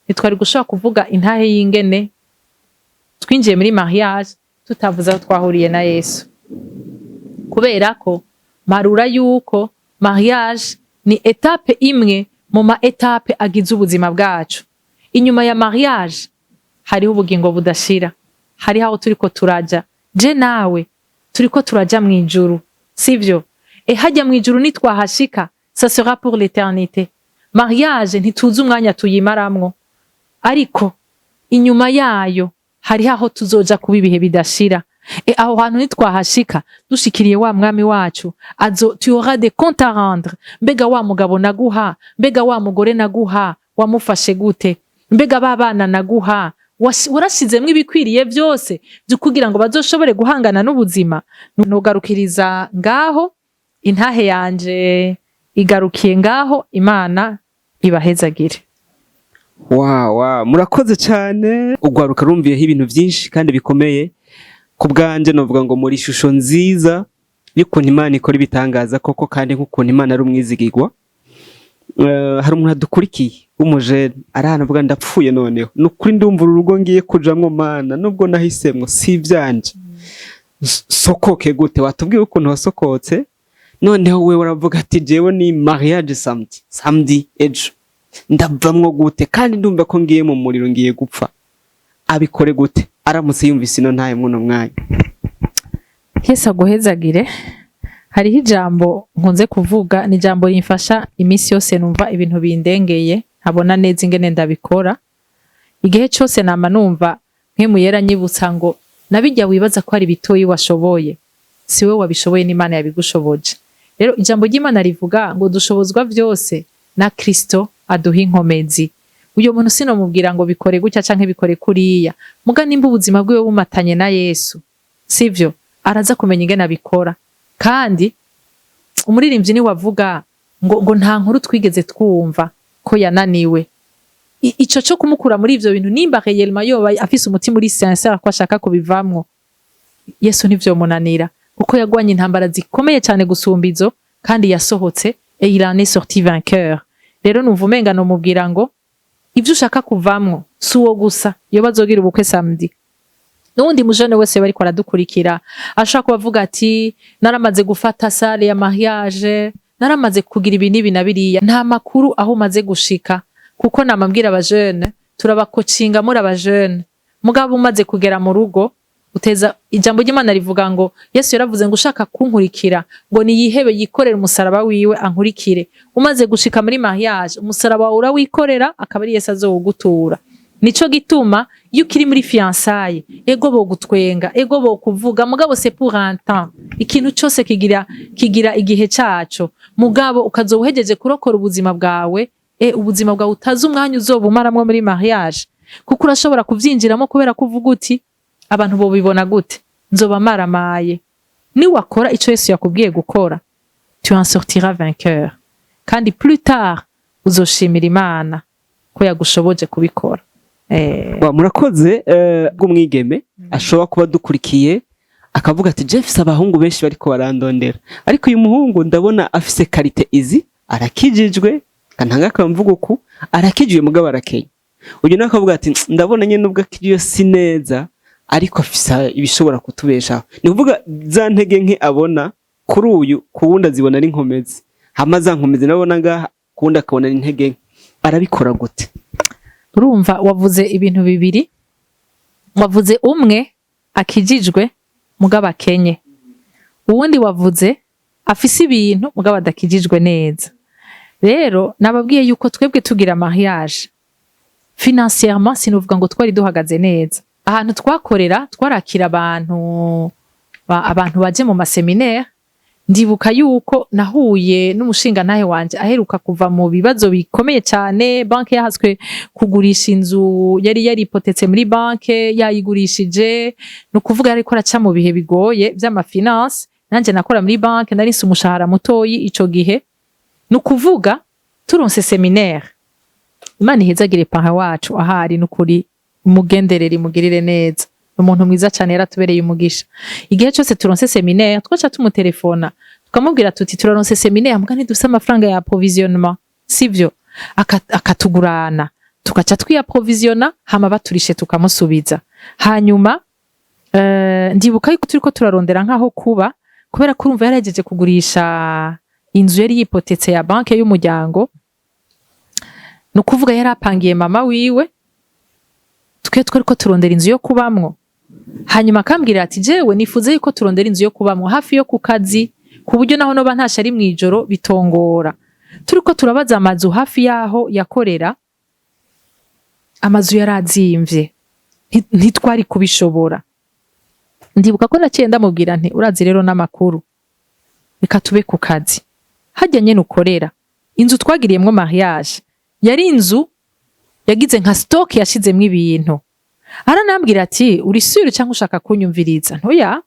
nitwari gushaka kuvuga intahe y'ingene twinjiye muri mariage tutavuze aho twahuriye na Yesu. Kubera ko marura yuko mariage ni etape imwe mu ma etape agize ubuzima bwacu. Inyuma ya mariage hariho ubugingo budashira, hariho aho turiko turaja. Je nawe turiko turaja mwijuru, sivyo? Hajya mwijuru nitwahashika, ça sera pour l'éternité. Mariage ntituzi umwanya tuyimaramwo, ariko inyuma yayo hariho aho tuzoja kuba ibihe bidashira. Aho hantu nitwahashika dushikiriye wa mwami wacu, tu auras des comptes à rendre. Mbega wa mugabo naguha, mbega wa mugore naguha, wamufashe gute? Mbega babana naguha, warashizemwo ibikwiriye byose byo kugira ngo bazoshobore guhangana n'ubuzima. Nugarukiriza ngaho, intahe yanje igarukiye ngaho. Imana ibahezagire. Wow, murakoze cyane. Ugwaruka rumviyeho ibintu byinshi kandi bikomeye. Ku bwanje novuga ngo muri shusho nziza y'ukuntu Imana ikora ibitangaza koko, kandi nk'ukuntu Imana ari umwizigirwa. Hari umuntu adukurikiye umujene aranavuga ndapfuye noneho, nukuri ndumva urugo ngiye kujamwo Mana, nubwo nahisemwo si ivyanje. Sokoke gute? Watubwiye ukuntu wasokotse, noneho we waravuga ati jewe ni mariage samedi ejo ndavamwo gute? Kandi ndumva ko ngiye mu muriro, ngiye gupfa. Abikore gute aramutse yumvise ino ntaye muno mwanya? Yesu aguhezagire. Hariho ijambo nkunze kuvuga, ni ijambo rimfasha imisi yose numva ibintu bindengeye, nkabona neza ingene ndabikora. Igihe cyose nama numva nk'imuyera nyibutsa ngo nabijya wibaza ko ari bitoyi washoboye, siwe wabishoboye, n'Imana yabigushoboje. Rero ijambo ry'Imana rivuga ngo dushobozwa vyose na Kristo aduha inkomezi. Uyo muntu sinomubwira ngo bikore gutya canke bikore kuriya, muga nimba ubuzima bwiwe bumatanye na Yesu, sivyo, araza kumenya ingene abikora. Kandi umuririmbyi ni wavuga ngo nta nkuru twigeze twumva ko yananiwe. Ico cyo kumukura muri ivyo bintu, nimba réellement yoba afise umutima uri sincere ko ashaka kubivamwo, Yesu nivyo munanira, kuko yagwanye intambara zikomeye cyane gusumba izo, kandi yasohotse et il en est sorti vainqueur. Rero nuvumenga no mubwira ngo ivyo ushaka kuvamwo suwo gusa iyo bazogira ubukwe samedi. Nundi mujane wese bariko aradukurikira ashaka kubavuga ati naramaze gufata sale ya mariage, naramaze kugira ibi nibi nabiriya, nta makuru aho umaze gushika, kuko namambwira abajene turabakocinga muri abajene. Mugabo umaze kugera mu rugo uteza ijambo ry'Imana rivuga ngo Yesu yaravuze ngo ushaka kunkurikira ngo niyihebe yikorera umusaraba wiwe ankurikire. Umaze gushika muri mariage umusaraba wawe urawikorera, akaba ari Yesu azowugutura. Nico gituma iyo ukiri muri fiançailles ego bogutwenga, ego bokuvuga, mugabo c'est pour un temps. Ikintu cyose kigira igihe cyaco, mugabo ukazowuhejeje kurokora ubuzima bwawe, ubuzima bwawe utazi umwanya uzobumaramwo muri mariage, kuko urashobora kuvyinjiramo kubera kuvuga uti abantu bo bibona gute, nzoba maramaye. Ni wakora ico Yesu yakubwiye gukora, tu en sortiras vainqueur, kandi plus tard uzoshimira Imana ko yagushoboje kubikora. Murakoze. Bw'umwigeme ashobora kuba dukurikiye akavuga ati Jeff abahungu benshi bariko barandondera, ariko uyu muhungu ndabona afise karite izi, arakijijwe kantanga akamvuga uku, arakijijwe mugabo arakenya. Uyu nawe akavuga ati ndabona nyene nubwo akiriyo si neza ariko afisa ibishobora kutubeshaho. Ni kuvuga za ntege nke abona kuri uyu kuwundi azibona ari nkomezi, hama za nkomezi nabona ngaha kuwundi akabona ari intege nke. Arabikora gute? Urumva wavuze ibintu bibiri. Wavuze umwe akijijwe mugabo akenye, uwundi wavuze afise ibintu mugabo adakijijwe neza. Rero nababwiye yuko twebwe tugira mariage financièrement, sinuvuga ngo twari duhagaze neza. Ahantu twakorera twarakira abantu baje mu maseminaire. Ndibuka yuko nahuye n'umushinga ntahe wanje aheruka kuva mu bibazo bikomeye cyane, banke yahaswe kugurisha inzu yari yaripotetse muri banke, yayigurishije, no kuvuga ariko araca mu bihe bigoye by'amafinance. Nanje nakora muri banke, nari nsi umushahara mutoyi ico gihe. No kuvuga turonse seminaire, Imana ihezagire paha wacu ahari n'ukuri mugenderere mugirire neza, umuntu mwiza cyane yaratubereye umugisha. Igihe cyose turonse seminaire twaca tumutelefona tukamubwira tuti turaronse seminaire mugani dufise amafaranga ya approvisionnement, sivyo? Akatugurana tukaca twiyaprovisiona, hama baturishe tukamusubiza. Hanyuma ndibuka yuko turiko turarondera nkaho kuba, kubera ko urumva yaragejeje kugurisha inzu yari yipotetse ya banke y'umuryango. No kuvuga yarapangiye mama wiwe, twariko turondera inzu yo kubamwo. Hanyuma akambwira ati jewe nifuze yuko turondera inzu yo kubamwo hafi yo ku kazi, ku buryo naho noba ntasha ari mwijoro bitongora. Turiko turabaza amazu hafi yaho yakorera, amazu yarazimvye, ntitwari kubishobora. Ndibuka ko naciye ndamubwira nti urazi rero n'amakuru, reka tube ku kazi hajya nyene ukorera. Inzu twagiriyemwo mariage yari inzu yagize nka stock yashizemwo ibintu. Aranambwira ati uri sure cyangwa ushaka kunyumviriza? Ntoya,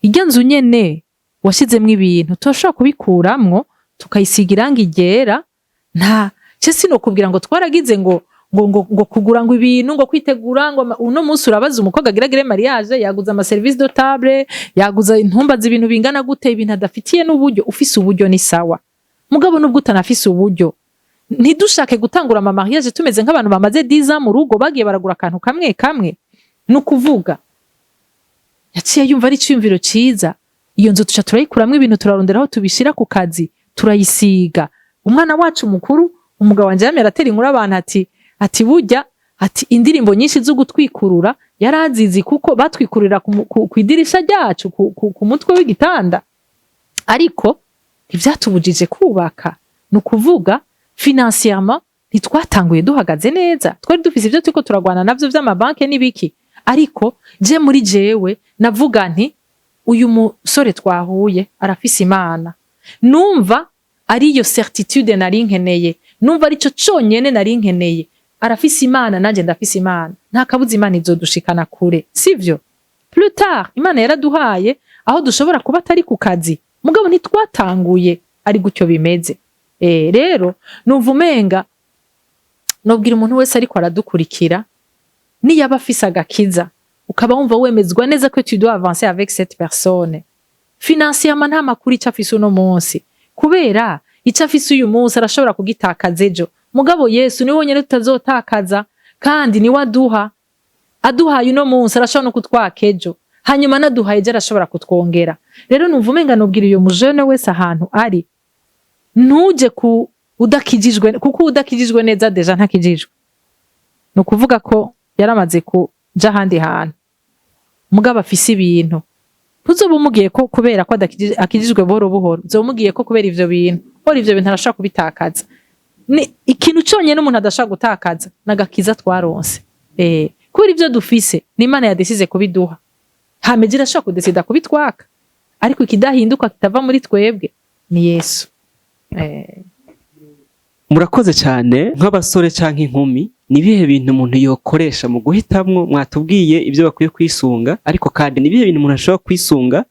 irya nzu nyene washizemwo ibintu toshobora kubikuramwo tukayisiga irangi ryera. Nta cese no kubwira ngo twaragize ngo kugura ngo ibintu ngo kwitegura ngo uno munsi urabaza umukobwa agiragire mariage yaguza ama service de table, yaguza intumba z'ibintu bingana gute, ibintu adafitiye n'uburyo. Ufise uburyo ni sawa, mugabo nubwo utanafise uburyo ntidushake gutangura ama mariage tumeze nk'abantu bamaze 10 ans mu rugo bagiye baragura akantu kamwe kamwe. No kuvuga yaciye yumva ari cyumviro ciza, iyo nzu tuca turayikuramwe ibintu turaronderaho tubishira ku kazi turayisiga. Umwana wacu mukuru umugabo wanje yamye aratera inkuru abantu ati burya ati indirimbo nyinshi zo gutwikurura yarazizi kuko batwikurira ku idirisha ryacu ku mutwe w'igitanda, ariko ntivyatubujije kubaka. No kuvuga financièrement ntitwatanguye duhagaze neza, twari dufise ivyo turiko turagwana navyo vy'amabanke n'ibiki. Ariko je muri jewe navuga nti uyu musore twahuye arafise Imana. Numva ari iyo certitude nari nkeneye, numva ari cyo cyonyene nari nkeneye. Arafise Imana nanje ndafise Imana, nta kabuza Imana izodushikana kure, sivyo? Plus tard Imana yaraduhaye aho dushobora kuba atari ku kazi, mugabo ntitwatanguye ari gutyo bimeze. Rero numva umenga nobwira umuntu wese ariko aradukurikira, ni yaba afise agakiza ukaba wumva wemezwa neza ko tu dois avancer avec cette personne. Financièrement nta makuru ico afise uno munsi, kubera ico afise uyu munsi arashobora kugitakaza ejo. Mugabo Yesu ni wonyene tutazotakaza, kandi ni waduha. Aduhaye uno munsi arashobora no kutwaka ejo, hanyuma naduhaye ejo arashobora kutwongera. Rero numva umenga nobwira uyo mujene wese ahantu ari, ntuje ku udakijijwe, kuko udakijijwe neza deja ntakijijwe. No kuvuga ko yaramaze kuja handi hantu, mugabo afise ibintu. Ntuzobumugiye ko kubera ko akijijwe buhoro buhoro, uzomubwiye ko kubera ivyo bintu, ora ivyo bintu arashaka kubitakaza. Ni ikintu cyonyene umuntu adashaka gutakaza nagakiza twaronse. Kubera ivyo dufise ni Imana yadesize kubiduha. Hameje arashaka kudesida kubitwaka, ariko ikidahinduka kitava muri twebwe ni Yesu. Murakoze cyane. Nk'abasore canke inkumi, ni bihe bintu umuntu yokoresha mu guhitamwo? Mwatubwiye ibyo bakwiye kwisunga, ariko kandi ni bihe bintu umuntu ashobora kwisunga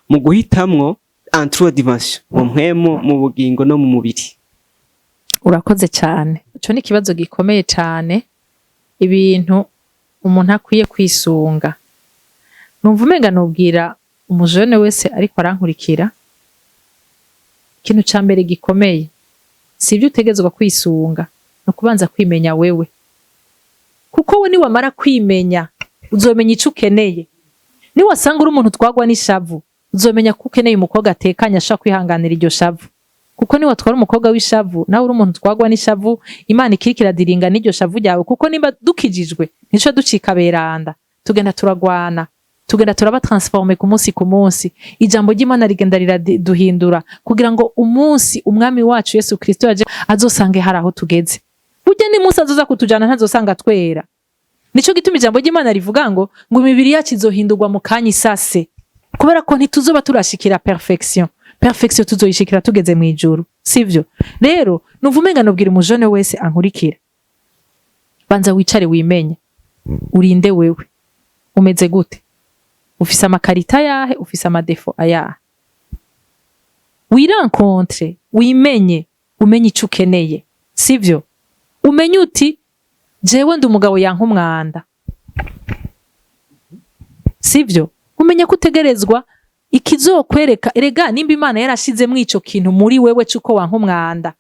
mu guhitamwo entre dimension, mu mpwemu, mu bugingo no mu mubiri? urakoze cyane. Ico ni ikibazo gikomeye cyane, ibintu umuntu akwiye kwisunga. Numva umenga nubwira umujene wese ariko arankurikira, ikintu ca mbere gikomeye si ibyo utegezwa kwisunga, no kubanza kwimenya wewe, kuko we niwamara kwimenya uzomenya ico ukeneye. Niwasanga uri umuntu twagwa n'ishavu, uzomenya ko ukeneye umukobwa atekanye ashaka kwihanganira iryo shavu, kuko niwatwara umukobwa w'ishavu nawe uri umuntu twagwa n'ishavu, Imana ikirikira diringa n'iryo shavu ryawe, kuko nimba dukijijwe nico ducika beranda, tugenda turagwana, tugenda turaba transforme ku munsi, ijambo ry'Imana rigenda riraduhindura kugira ngo umunsi umwami wacu Yesu Kristo yaje azosange hari aho tugeze. Burya ni Musa azoza kutujana ntazosanga twera. Nico gituma ijambo ry'Imana rivuga ngo imibiri yacu izohindurwa mu kanya isase, kubera ko ntituzoba turashikira perfection tuzoyishikira tugeze mu ijuru, sivyo? Rero numva umenga nobwira umujene wese ankurikira, banza wicare wimenye, urinde wewe umeze gute, ufise amakarita yahe, ufise amadefo ayahe, wirencontre, wimenye, umenye ico ukeneye, sivyo? Umenye uti jewe ndi umugabo yanka umwanda, sivyo? Umenya kutegerezwa ikizokwereka, erega nimba Imana yarashizemwo ico kintu muri wewe cuko wanka umwanda,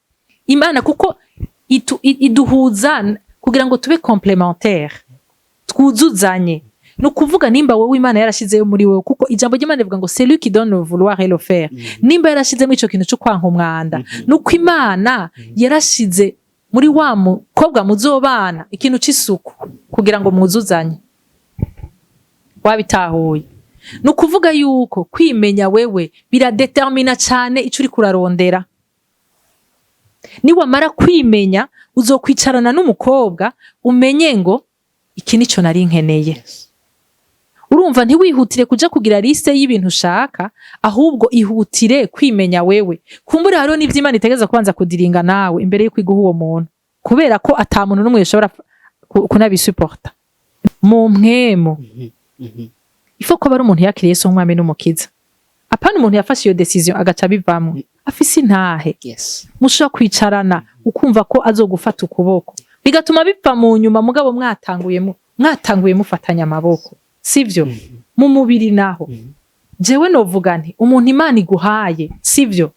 Imana kuko iduhuza kugira ngo tube complémentaire, twuzuzanye. No kuvuga nimba wewe Imana yarashizeyo muri wewe, kuko ijambo ry'Imana rivuga ngo c'est lui qui donne le vouloir et le faire. Nimba yarashizemo ico kintu cyo kwanka umwanda, nuko Imana yarashize muri wa mukobwa muzobana ikintu c'isuku kugira ngo mwuzuzanye. Wabitahuye? No kuvuga yuko kwimenya wewe biradetermina cyane ico uri kurarondera. Niwamara kwimenya uzokwicarana n'umukobwa umenye ngo iki nico nari nkeneye. Urumva ntiwihutire kuja kugira liste y'ibintu ushaka, ahubwo ihutire kwimenya wewe. Kumbura hariho n'ivyo Imana itegeza kubanza kudiringa nawe imbere yo kwiguha uwo muntu, kubera ko ata muntu n'umwe yashobora kunabisuporta. Mu mpwemo ifo ko bari umuntu yakiriye Yesu nk'umwami n'umukiza, apana umuntu yafashe iyo decision agaca bivamwe afise intahe. Mushobora kwicarana ukumva ko azogufata ukuboko, bigatuma bipfa mu nyuma, mugabo mwatanguye mufatanya amaboko, sivyo? Mu mubiri naho jewe novuga nti umuntu Imana iguhaye, sivyo?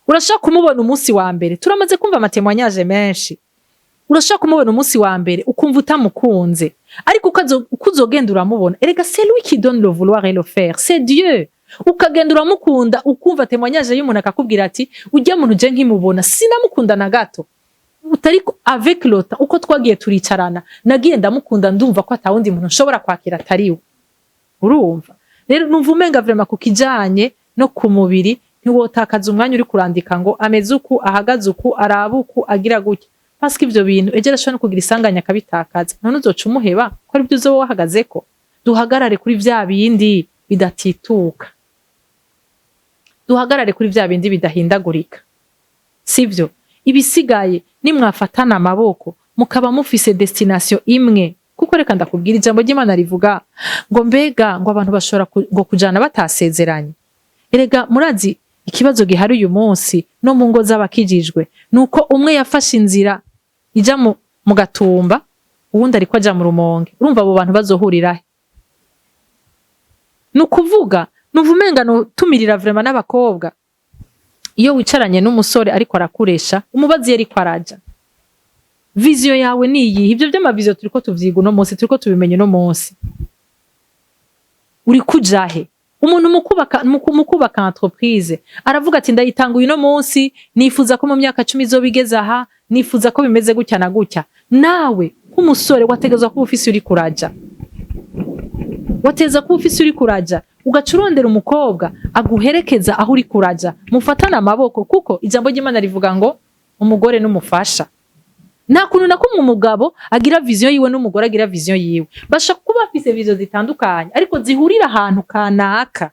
Urashaka kumubona umunsi wa mbere, turamaze kumva amatemwanyaje menshi, urashaka kumubona umunsi wa mbere ukumva utamukunze, ariko ukuzogenda uramubona, erega c'est lui qui donne le vouloir et le faire, c'est Dieu. Ukagenda uramukunda, ukumva temwanyaje y'umuntu akakubwira ati ujya muntu je nkimubona sinamukunda na gato, utariko avec le temps uko twagiye turicarana nagiye ndamukunda, ndumva ko atawundi muntu nshobora kwakira atariwe. Urumva? Rero numva umenga vraiment kukijanye no ku mubiri ntiwotakaza umwanya uri kurandika ngo ameze uku, ahagaze uku, arabuku, agira gutya, parce que ivyo bintu ejera shano kugira isanganya kabitakaza, none uzoca umuheba ko ari byo uzoba wahagazeko. Duhagarare kuri vya bindi bidatituka, duhagarare kuri vya bindi bidahindagurika, sivyo? Ibisigaye nimwafatana amaboko mukaba mufise destination imwe, kuko reka ndakubwira ijambo ry'Imana rivuga ngo mbega ngo abantu bashobora ngo kujana batasezeranye. Erega murazi ikibazo gihari uyu munsi no mu ngo z'abakijijwe, nuko umwe yafashe inzira ija mu Gatumba, uwundi ariko aja mu Rumonge. Urumva abo bantu bazohurira he? Nukuvuga numva umenga no tumirira vraiment n'abakobwa, iyo wicaranye n'umusore ariko arakuresha umubazi ariko araja, vision yawe ni iyi. Ibyo by'amavision turiko tuvyiga no munsi, turiko tubimenye no munsi. Uri kujahe? Umuntu mukubaka entreprise aravuga ati ndayitanguye no munsi, nifuza ko mu myaka 10 izobigeza aha, nifuza ko bimeze gutya na gutya. Nawe nk'umusore wategezwa ko ufisi uri kuraja, wateza ko ufisi uri kuraja, ugacurondera umukobwa aguherekeza aho uri kuraja, mufatana amaboko, kuko ijambo ry'Imana rivuga ngo umugore n'umufasha. Nta kuntu na kumwe umugabo agira vision yiwe n'umugore agira vision yiwe, bashaka kuba bafise vision zitandukanye ariko zihurira ahantu kanaka,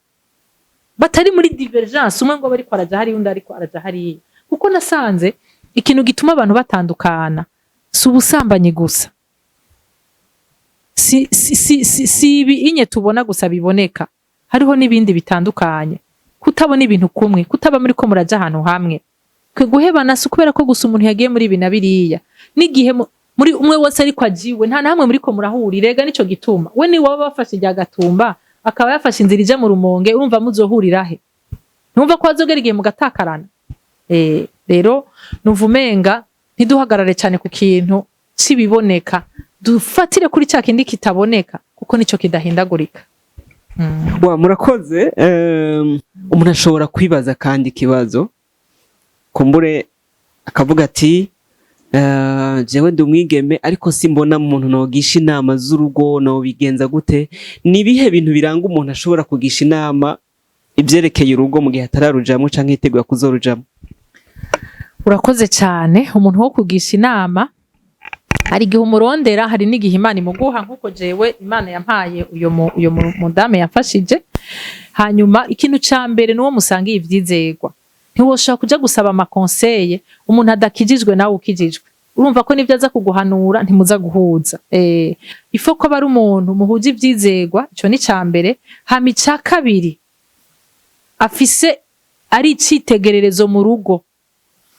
batari muri divergence, umwe ngo bari kwaraja hari undi ariko araja hari. Kuko nasanze ikintu gituma abantu batandukana si ubusambanyi gusa, si ibi inye tubona gusa biboneka, hariho n'ibindi bitandukanye. Kutabona ibintu kumwe, kutaba muri ko muraja ahantu hamwe, guhebana si kubera ko gusa umuntu yagiye muri ibi na biriya, n'igihe muri umwe wese ariko ajiwe nta namwe muri ko murahurira, rega nico gituma we ni waba bafashe rya Gatumba akaba yafashe inzira ija mu Rumonge, urumva muzohurira he? Numva ko azogera igihe mugatakarana. Rero nuvumenga ntiduhagarare cyane ku kintu cibiboneka, dufatire kuri cya kindi kitaboneka kuko nico kidahindagurika. Murakoze. Umuntu ashobora kwibaza kandi ikibazo, kumbure akavuga ati jewe ndi umwigeme ariko simbona umuntu nogisha inama z'urugo, no bigenza gute? Ni bihe bintu biranga umuntu ashobora kugisha inama ibyerekeye urugo mu gihe atararujamo canke yiteguye kuzorujamo? Urakoze cyane. Umuntu wo kugisha inama hari igihe umurondera, hari n'igihe Imana imuguha, nkuko jewe Imana yampaye uyo mudame yafashije. Hanyuma ikintu ca mbere nuwo musangiye ivyizegwa. Ntiwoshaka kuja gusaba amakonseye umuntu adakijijwe nawe ukijijwe, urumva ko nivyo aza kuguhanura ntimuza guhuza. Ifo ko bari umuntu muhuje ivyizegwa, ico ni ca mbere. Hama ica kabiri afise ari icitegererezo mu rugo,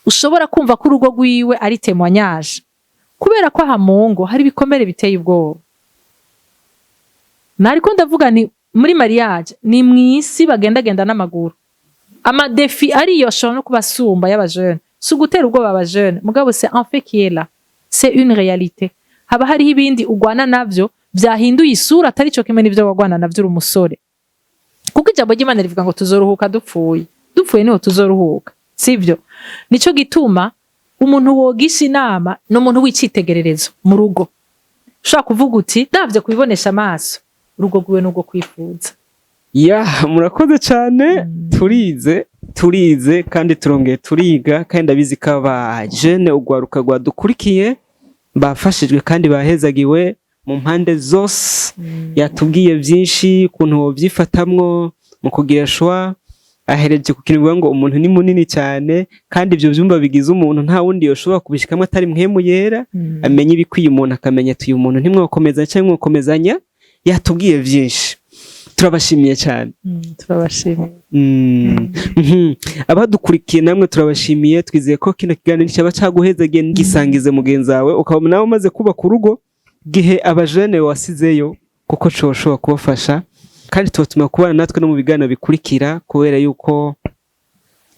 ushobora kumva ko urugo rwiwe ari témoignage, kubera ko aha mu ngo hari ibikomere biteye ubwoba. Nariko ndavuga ni muri mariage ni mwisi bagendagenda n'amaguru, amadefi ariyo ashobora no kubasumba y'abajene, si ugutera ubwoba abajene, mugabo c'est en fait qui est là, c'est une réalité. Haba hariho ibindi ugwana navyo vyahinduye isura atari cyo kimwe n'ivyo wagwana navyo uri umusore, kuko ijambo ry'Imana rivuga ngo tuzoruhuka dupfuye niho tuzoruhuka, sivyo? Nico gituma umuntu wogisha inama n'umuntu w'icitegererezo mu rugo. Ushaka kuvuga uti ndavye kubibonesha amaso, urugo rwiwe n'ubwo kwifuza. Murakoze cyane. Turize kandi turongeye turiga, kandi ndabizi ko abajene ugwaruka rwadukurikiye bafashijwe kandi bahezagiwe mu mpande zose. Yatubwiye byinshi ukuntu wobyifatamwo mu kugira shwa, ahereje kukinirwa ngo umuntu ni munini cyane, kandi ibyo byumba bigize umuntu nta wundi yoshobora kubishikamwe atari mpemu yera. Amenye ibikwiye umuntu, akamenya ati uyu muntu ntimwokomezanya cyangwa mwokomezanya. Yatubwiye byinshi, turabashimiye cyane. Turabashimiye. Abadukurikiye namwe turabashimiye. Twizeye ko kino kiganiro cyaba caguhezagiye, gisangize mugenzi wawe ukaba nawe umaze kubaka urugo, gihe abajene wasizeyo, kuko coshobora kubafasha. Kandi tubatuma kubana natwe no mu biganiro bikurikira, kubera yuko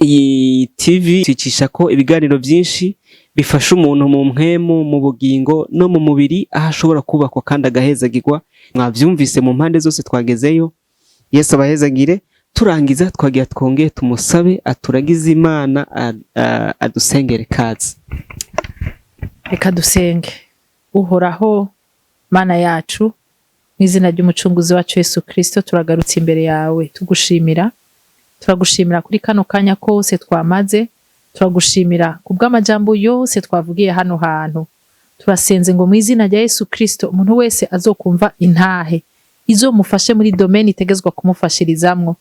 iyi TV twicisha ko ibiganiro byinshi bifasha umuntu mu mpemu, mu bugingo no mu mubiri, aho ashobora kubakwa kandi agahezagirwa. Mwavyumvise mu mpande zose twagezeyo. Yesu abahezagire. Turangiza twagira twongeye tumusabe aturagize Imana, adusengere kazi. Reka dusenge. Uhoraho Mana yacu, mu izina ry'umucunguzi wacu Yesu Kristo, turagarutse imbere yawe tugushimira. Turagushimira kuri kano kanya kose twamaze, turagushimira kubw'amajambo yose twavugiye hano hantu. Turasenze ngo mu izina rya Yesu Kristo umuntu wese azokumva intahe izomufashe muri domaine itegezwa kumufashirizamwo.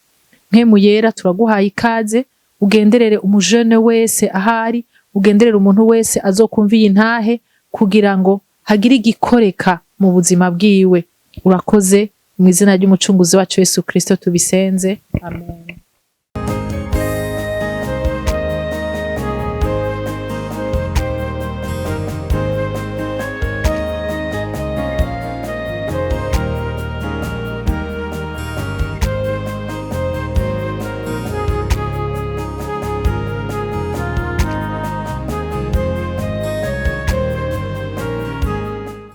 Mpemu yera turaguhaye ikaze, ugenderere umujene wese ahari, ugenderere umuntu wese azokumva iyi ntahe, kugira ngo hagire igikoreka mu buzima bwiwe. Urakoze, mu izina ry'umucunguzi wacu Yesu Kristo tubisenze, amen.